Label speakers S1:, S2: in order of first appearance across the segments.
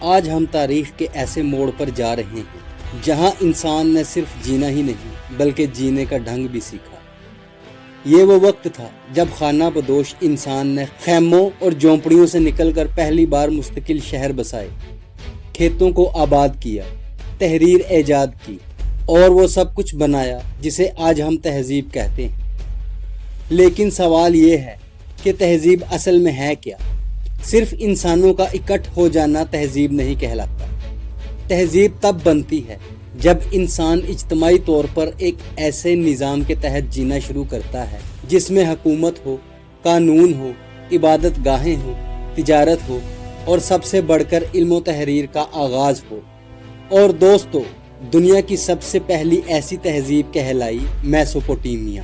S1: آج ہم تاریخ کے ایسے موڑ پر جا رہے ہیں جہاں انسان نے صرف جینا ہی نہیں بلکہ جینے کا ڈھنگ بھی سیکھا۔ یہ وہ وقت تھا جب خانہ بدوش انسان نے خیموں اور جھونپڑیوں سے نکل کر پہلی بار مستقل شہر بسائے، کھیتوں کو آباد کیا، تحریر ایجاد کی اور وہ سب کچھ بنایا جسے آج ہم تہذیب کہتے ہیں۔ لیکن سوال یہ ہے کہ تہذیب اصل میں ہے کیا؟ صرف انسانوں کا اکٹھ ہو جانا تہذیب نہیں کہلاتا۔ تہذیب تب بنتی ہے جب انسان اجتماعی طور پر ایک ایسے نظام کے تحت جینا شروع کرتا ہے جس میں حکومت ہو، قانون ہو، عبادت گاہیں ہو، تجارت ہو اور سب سے بڑھ کر علم و تحریر کا آغاز ہو۔ اور دوستو، دنیا کی سب سے پہلی ایسی تہذیب کہلائی میسوپوٹیمیا۔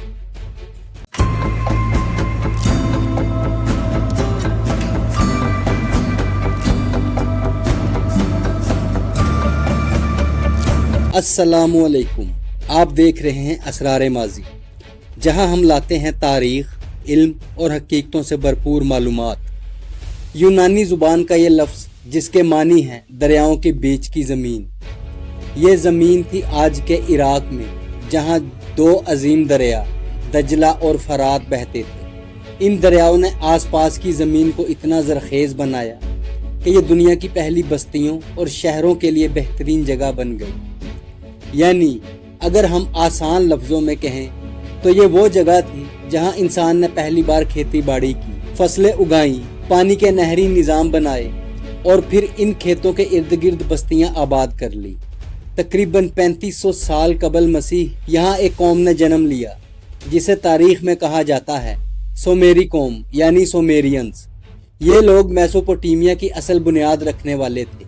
S1: السلام علیکم، آپ دیکھ رہے ہیں اسرار ماضی، جہاں ہم لاتے ہیں تاریخ، علم اور حقیقتوں سے بھرپور معلومات۔ یونانی زبان کا یہ لفظ جس کے معنی ہیں دریاؤں کے بیچ کی زمین، یہ زمین تھی آج کے عراق میں، جہاں دو عظیم دریا دجلہ اور فرات بہتے تھے۔ ان دریاؤں نے آس پاس کی زمین کو اتنا زرخیز بنایا کہ یہ دنیا کی پہلی بستیوں اور شہروں کے لیے بہترین جگہ بن گئی۔ یعنی اگر ہم آسان لفظوں میں کہیں تو یہ وہ جگہ تھی جہاں انسان نے پہلی بار کھیتی باڑی کی، فصلیں اگائیں، پانی کے نہری نظام بنائے اور پھر ان کھیتوں کے ارد گرد بستیاں آباد کر لی۔ تقریباً 3500 سال قبل مسیح یہاں ایک قوم نے جنم لیا جسے تاریخ میں کہا جاتا ہے سومیری قوم یعنی سومیرینز۔ یہ لوگ میسوپوٹیمیا کی اصل بنیاد رکھنے والے تھے۔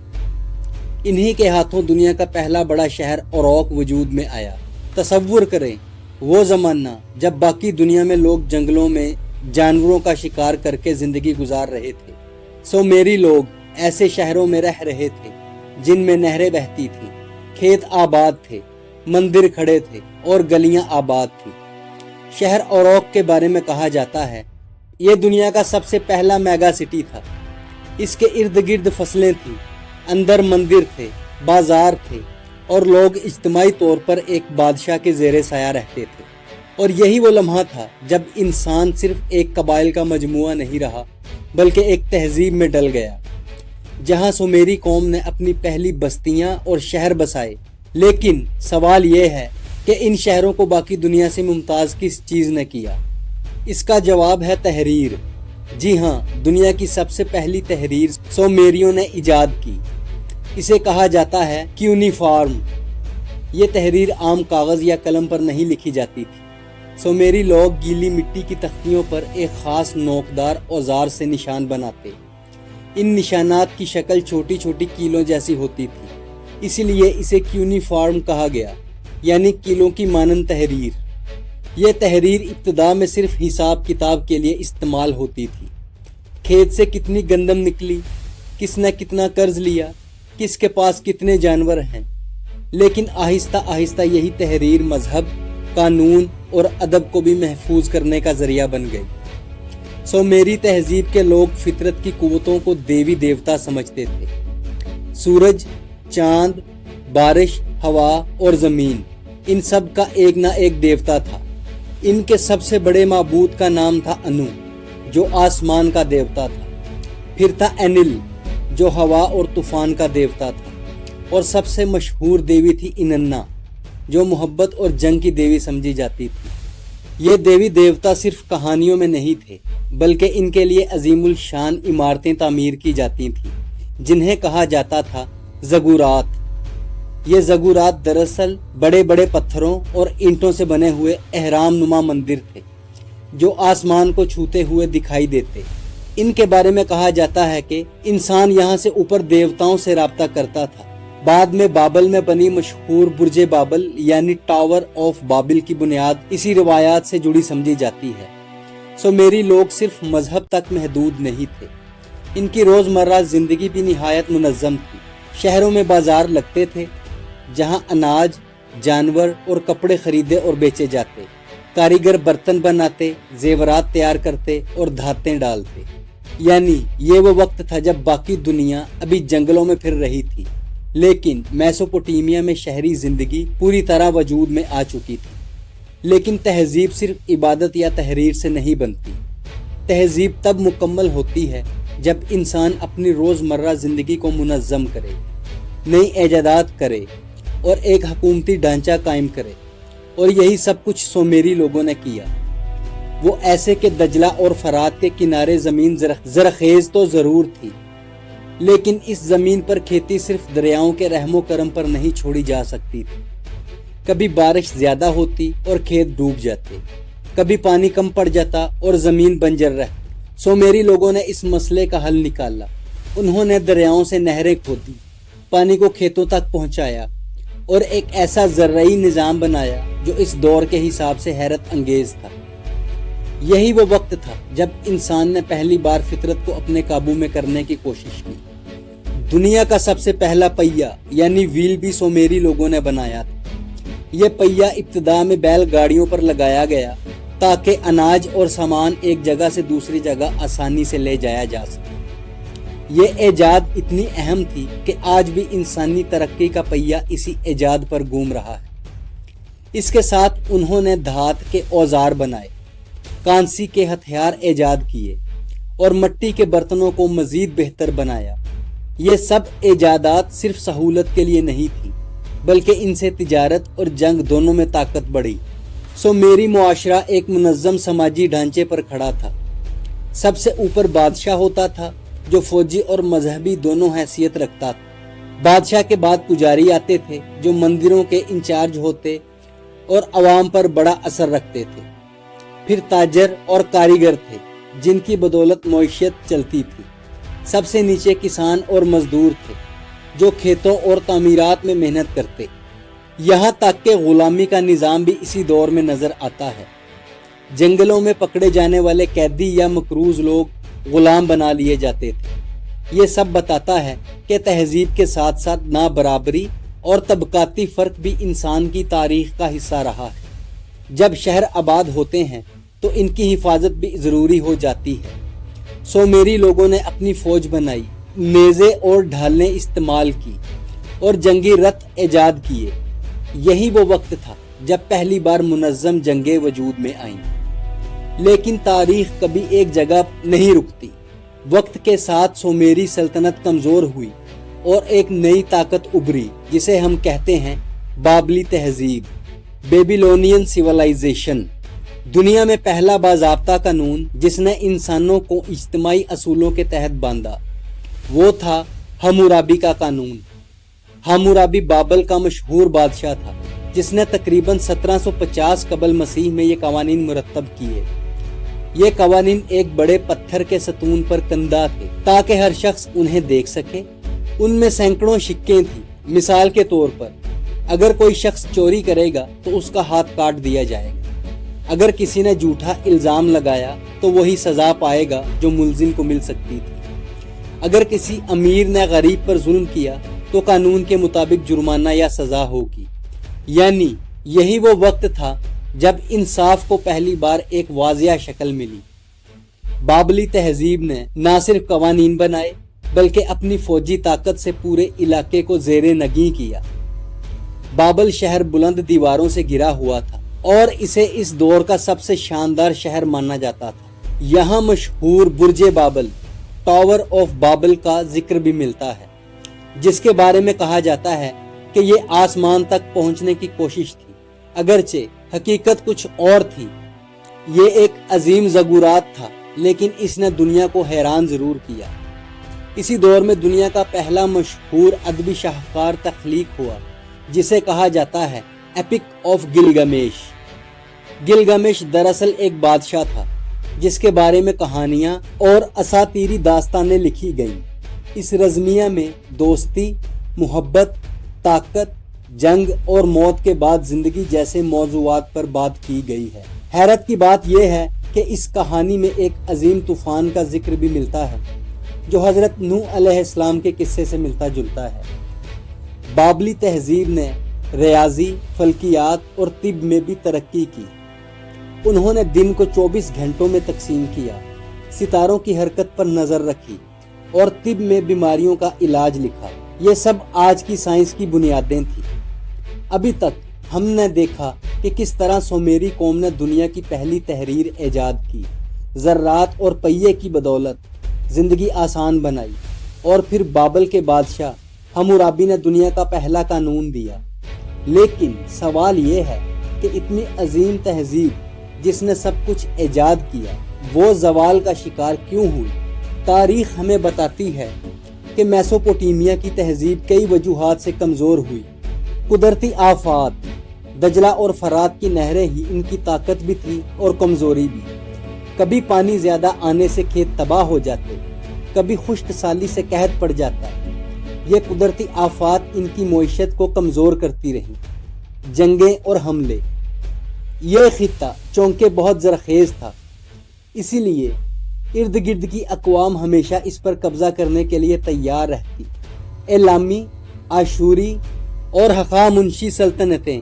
S1: انہی کے ہاتھوں دنیا کا پہلا بڑا شہر اوروک وجود میں آیا۔ تصور کریں وہ زمانہ جب باقی دنیا میں لوگ جنگلوں میں جانوروں کا شکار کر کے زندگی گزار رہے تھے۔ سومیری لوگ ایسے شہروں میں رہ رہے تھے جن میں نہریں بہتی تھیں، کھیت آباد تھے، مندر کھڑے تھے اور گلیاں آباد تھیں۔ شہر اوروک کے بارے میں کہا جاتا ہے یہ دنیا کا سب سے پہلا میگا سٹی تھا۔ اس کے ارد گرد فصلیں تھیں، اندر مندر تھے، بازار تھے اور لوگ اجتماعی طور پر ایک بادشاہ کے زیر سایہ رہتے تھے۔ اور یہی وہ لمحہ تھا جب انسان صرف ایک قبائل کا مجموعہ نہیں رہا بلکہ ایک تہذیب میں ڈل گیا، جہاں سومیری قوم نے اپنی پہلی بستیاں اور شہر بسائے۔ لیکن سوال یہ ہے کہ ان شہروں کو باقی دنیا سے ممتاز کس چیز نے کیا؟ اس کا جواب ہے تحریر۔ جی ہاں، دنیا کی سب سے پہلی تحریر سومیریوں نے ایجاد کی۔ اسے کہا جاتا ہے کیونیفارم۔ یہ تحریر عام کاغذ یا قلم پر نہیں لکھی جاتی تھی۔ سومیری لوگ گیلی مٹی کی تختیوں پر ایک خاص نوکدار اوزار سے نشان بناتے۔ ان نشانات کی شکل چھوٹی چھوٹی کیلوں جیسی ہوتی تھی، اسی لیے اسے کیونیفارم کہا گیا، یعنی کیلوں کی مانند تحریر۔ یہ تحریر ابتدا میں صرف حساب کتاب کے لیے استعمال ہوتی تھی۔ کھیت سے کتنی گندم نکلی، کس نے کتنا قرض لیا، کس کے پاس کتنے جانور ہیں۔ لیکن آہستہ آہستہ یہی تحریر مذہب، قانون اور ادب کو بھی محفوظ کرنے کا ذریعہ بن گئی۔ سومیری تہذیب کے لوگ فطرت کی قوتوں کو دیوی دیوتا سمجھتے تھے۔ سورج، چاند، بارش، ہوا اور زمین، ان سب کا ایک نہ ایک دیوتا تھا۔ ان کے سب سے بڑے معبود کا نام تھا انو، جو آسمان کا دیوتا تھا۔ پھر تھا اینل، جو ہوا اور طوفان کا دیوتا تھا، اور سب سے مشہور دیوی تھی اننّا، جو محبت اور جنگ کی دیوی سمجھی جاتی تھی۔ یہ دیوی دیوتا صرف کہانیوں میں نہیں تھے بلکہ ان کے لیے عظیم الشان عمارتیں تعمیر کی جاتی تھیں جنہیں کہا جاتا تھا زگورات۔ یہ زگورات دراصل بڑے بڑے پتھروں اور اینٹوں سے بنے ہوئے اہرام نما مندر تھے جو آسمان کو چھوتے ہوئے دکھائی دیتے۔ ان کے بارے میں کہا جاتا ہے کہ انسان یہاں سے اوپر دیوتاؤں سے رابطہ کرتا تھا۔ بعد میں بابل میں بنی مشہور برج بابل یعنی ٹاور آف بابل کی بنیاد اسی روایات سے جڑی سمجھی جاتی ہے۔ سومیری لوگ صرف مذہب تک محدود نہیں تھے، ان کی روزمرہ زندگی بھی نہایت منظم تھی۔ شہروں میں بازار لگتے تھے جہاں اناج، جانور اور کپڑے خریدے اور بیچے جاتے۔ کاریگر برتن بناتے، زیورات تیار کرتے اور دھاتیں ڈالتے۔ यानी ये वो वक्त था जब बाकी दुनिया अभी जंगलों में फिर रही थी, लेकिन मेसोपोटामिया में शहरी जिंदगी पूरी तरह वजूद में आ चुकी थी। लेकिन तहजीब सिर्फ इबादत या तहरीर से नहीं बनती। तहजीब तब मुकम्मल होती है जब इंसान अपनी रोज़मर्रा ज़िंदगी को मुनज़्ज़म करे, नई ईजादात करे और एक हुकूमती ढांचा कायम करे। और यही सब कुछ सुमेरी लोगों ने किया। वो ऐसे कि दजला और फरात के किनारे ज़मीन ज़रखेज़ तो ज़रूर थी, लेकिन इस ज़मीन पर खेती सिर्फ दरियाओं के रहमो करम पर नहीं छोड़ी जा सकती थी। कभी बारिश ज़्यादा होती और खेत डूब जाते, कभी पानी कम पड़ जाता और ज़मीन बंजर रहती। सुमेरी लोगों ने इस मसले का हल निकाला। उन्होंने दरियाओं से नहरें खोदी, पानी को खेतों तक पहुंचाया और एक ऐसा ज़रई निज़ाम बनाया जो इस दौर के हिसाब से हैरत अंगेज़ था। यही वो वक्त था जब इंसान ने पहली बार फितरत को अपने काबू में करने की कोशिश की। दुनिया का सबसे पहला पहिया यानी व्हील भी सुमेरी लोगों ने बनाया था। ये पहिया इब्तिदा में बैलगाड़ियों पर लगाया गया ताकि अनाज और सामान एक जगह से दूसरी जगह आसानी से ले जाया जा सके। ये ईजाद इतनी अहम थी कि आज भी इंसानी तरक्की का पहिया इसी ईजाद पर घूम रहा है। इसके साथ उन्होंने धात के औजार बनाए, कांसी के हथियार ईजाद किए और मिट्टी के बर्तनों को मजीद बेहतर बनाया। ये सब ईजादात सिर्फ सहूलत के लिए नहीं थी, बल्कि इनसे तिजारत और जंग दोनों में ताकत बढ़ी। सुमेरी मुआशरा एक मुनज़्ज़म समाजी ढांचे पर खड़ा था। सबसे ऊपर बादशाह होता था जो फौजी और मजहबी दोनों हैसियत रखता था। बादशाह के बाद पुजारी आते थे जो मंदिरों के इंचार्ज होते और अवाम पर बड़ा असर रखते थे। फिर ताजर और कारीगर थे जिनकी बदौलत मईशत चलती थी। सबसे नीचे किसान और मजदूर थे जो खेतों और तामीरात में मेहनत करते। यहाँ तक कि गुलामी का निज़ाम भी इसी दौर में नज़र आता है। जंगलों में पकड़े जाने वाले कैदी या मकरूज लोग गुलाम बना लिए जाते थे। ये सब बताता है कि तहजीब के साथ साथ नाबराबरी और तबकाती फ़र्क भी इंसान की तारीख का हिस्सा रहा है। जब शहर आबाद होते हैं तो इनकी हिफाजत भी ज़रूरी हो जाती है। सुमेरी लोगों ने अपनी फ़ौज बनाई, नेज़े और ढालें इस्तेमाल की और जंगी रथ ईजाद किए। यही वो वक्त था जब पहली बार मुनज़्ज़म जंगें वजूद में आईं। लेकिन तारीख कभी एक जगह नहीं रुकती। वक्त के साथ सुमेरी सल्तनत कमज़ोर हुई और एक नई ताकत उभरी जिसे हम कहते हैं बाबली तहजीब, बेबीलोनियन सिविलाइजेशन। दुनिया में पहला बाज़ाब्ता कानून जिसने इंसानों को इज्तिमाई असूलों के तहत बांधा वो था हम्मुराबी का कानून। हम्मुराबी बाबल का मशहूर बादशाह था जिसने तकरीबन 1750 कबल मसीह में ये कवानीन मुरतब किए। ये कवानीन एक बड़े पत्थर के सतून पर कंदा थे ताकि हर शख्स उन्हें देख सके। उनमें सैकड़ों सिक्के थी। मिसाल के तौर पर अगर कोई शख्स चोरी करेगा तो उसका हाथ काट दिया जाएगा। अगर किसी ने झूठा इल्ज़ाम लगाया तो वही सज़ा पाएगा जो मुल्जिम को मिल सकती थी। अगर किसी अमीर ने गरीब पर जुल्म किया तो कानून के मुताबिक जुर्माना या सज़ा होगी। यानी यही वो वक्त था जब इंसाफ को पहली बार एक वाज़िया शक्ल मिली। बाबली तहजीब ने न सिर्फ कवानीन बनाए बल्कि अपनी फौजी ताकत से पूरे इलाके को ज़ेरे नगी किया। बाबल शहर बुलंद दीवारों से घिरा हुआ था और इसे इस दौर का सबसे शानदार शहर माना जाता था। यहाँ मशहूर बुर्जे बाबल, टावर ऑफ बाबल का जिक्र भी मिलता है, जिसके बारे में कहा जाता है कि ये आसमान तक पहुंचने की कोशिश थी, अगरचे हकीकत कुछ और थी। ये एक अजीम ज़गुरात था, लेकिन इसने दुनिया को हैरान ज़रूर किया। इसी दौर में दुनिया का पहला मशहूर अदबी शाहकार तख्लीक हुआ, जिसे कहा जाता है एपिक ऑफ गिलगमेश। गिलगमेश दरअसल एक बादशाह था जिसके बारे में कहानियाँ और असातीरी दास्तानें लिखी गईं। इस रज़मिया में दोस्ती, मोहब्बत, ताकत, जंग और मौत के बाद जिंदगी जैसे मौज़ूआत पर बात की गई है। हैरत की बात यह है कि इस कहानी में एक अजीम तूफान का जिक्र भी मिलता है जो हज़रत नूह अलैहिस्सलाम के किस्से से मिलता जुलता है। बाबली तहजीब ने रियाजी, फल्कियात और तिब में भी तरक्की की। उन्होंने दिन को 24 घंटों में तकसीम किया, सितारों की हरकत पर नजर रखी और तिब में बीमारियों का इलाज लिखा। ये सब आज की साइंस की बुनियादें थी। अभी तक हमने देखा कि किस तरह सुमेरी कौम ने दुनिया की पहली तहरीर ईजाद की, ज़र्रात और पहिए की बदौलत जिंदगी आसान बनाई, और फिर बाबल के बादशाह हम्मुराबी ने दुनिया का पहला कानून दिया। लेकिन सवाल ये है कि इतनी अजीम तहजीब जिसने सब कुछ ईजाद किया, वो ज़वाल का शिकार क्यों हुई? तारीख हमें बताती है कि मेसोपोटामिया की तहजीब कई वजूहात से कमज़ोर हुई। कुदरती आफात, दजला और फरात की नहरें ही इनकी ताकत भी थी और कमज़ोरी भी। कभी पानी ज़्यादा आने से खेत तबाह हो जाते, कभी खुश्क साली से कहत पड़ जाता। ये कुदरती आफात इनकी मईशत को कमज़ोर करती रहीं। जंगें और हमले, ये खित्ता चौंके बहुत ज़रखेज़ था, इसीलिए इर्द गिर्द की अक़वाम हमेशा इस पर कब्ज़ा करने के लिए तैयार रहती। एलामी, आशूरी और हक़ामुनशी सल्तनतें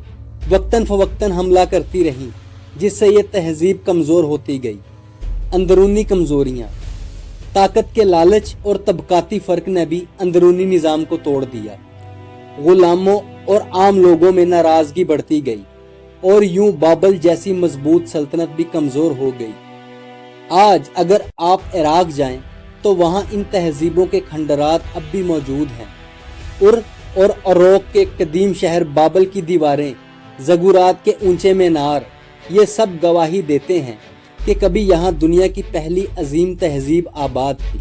S1: वक्तन फ़वक्तन हमला करती रहीं, जिससे ये तहजीब कमज़ोर होती गई। अंदरूनी कमज़ोरियाँ, ताकत के लालच और तबकाती फ़र्क ने भी अंदरूनी निज़ाम को तोड़ दिया। ग़ुलामों और आम लोगों में नाराज़गी बढ़ती गई और यूं बाबल जैसी मजबूत सल्तनत भी कमज़ोर हो गई। आज अगर आप इराक जाएं तो वहाँ इन तहजीबों के खंडरात अब भी मौजूद हैं। उर और अरोक के कदीम शहर बाबल की दीवारें, ज़गुरात के ऊंचे मीनार, ये सब गवाही देते हैं कि कभी यहाँ दुनिया की पहली अजीम तहजीब आबाद थी।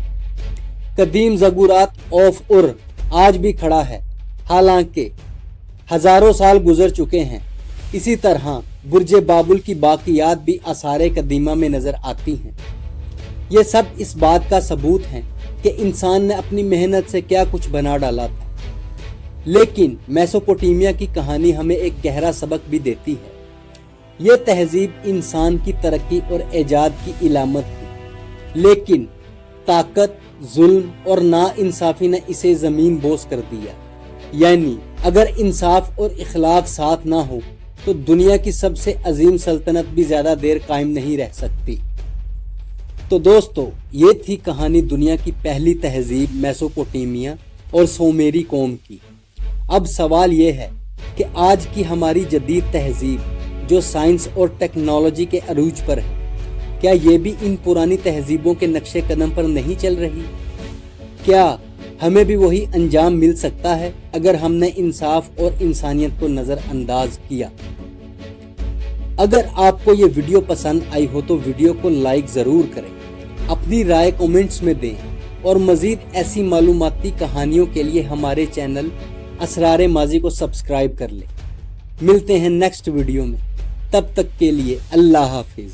S1: कदीम ज़गुरात ऑफ उर आज भी खड़ा है, हालांकि हज़ारों साल गुजर चुके हैं। इसी तरह बुर्ज बाबुल की बाकियात भी आसारे कदीमा में नज़र आती हैं। ये सब इस बात का सबूत है कि इंसान ने अपनी मेहनत से क्या कुछ बना डाला था। लेकिन मेसोपोटामिया की कहानी हमें एक गहरा सबक भी देती है। ये तहजीब इंसान की तरक्की और ईजाद की इलामत थी, लेकिन ताकत, जुल्म और नाइंसाफ़ी ने इसे ज़मीन बोस कर दिया। यानी अगर इंसाफ और इखलाक साथ ना हो तो दुनिया की सबसे अजीम सल्तनत भी ज़्यादा देर कायम नहीं रह सकती। तो दोस्तों, ये थी कहानी दुनिया की पहली तहजीब मेसोपोटामिया और सुमेरी कौम की। अब सवाल ये है कि आज की हमारी जदीद तहजीब जो साइंस और टेक्नोलॉजी के अरूज पर है, क्या ये भी इन पुरानी तहजीबों के नक्शे कदम पर नहीं चल रही? क्या हमें भी वही अंजाम मिल सकता है अगर हमने इंसाफ और इंसानियत को नज़रअंदाज किया? अगर आपको ये वीडियो पसंद आई हो तो वीडियो को लाइक ज़रूर करें, अपनी राय कमेंट्स में दें और मज़ीद ऐसी मालूमाती कहानियों के लिए हमारे चैनल असरारे माजी को सब्सक्राइब कर लें। मिलते हैं नेक्स्ट वीडियो में, तब तक के लिए अल्लाह हाफिज़।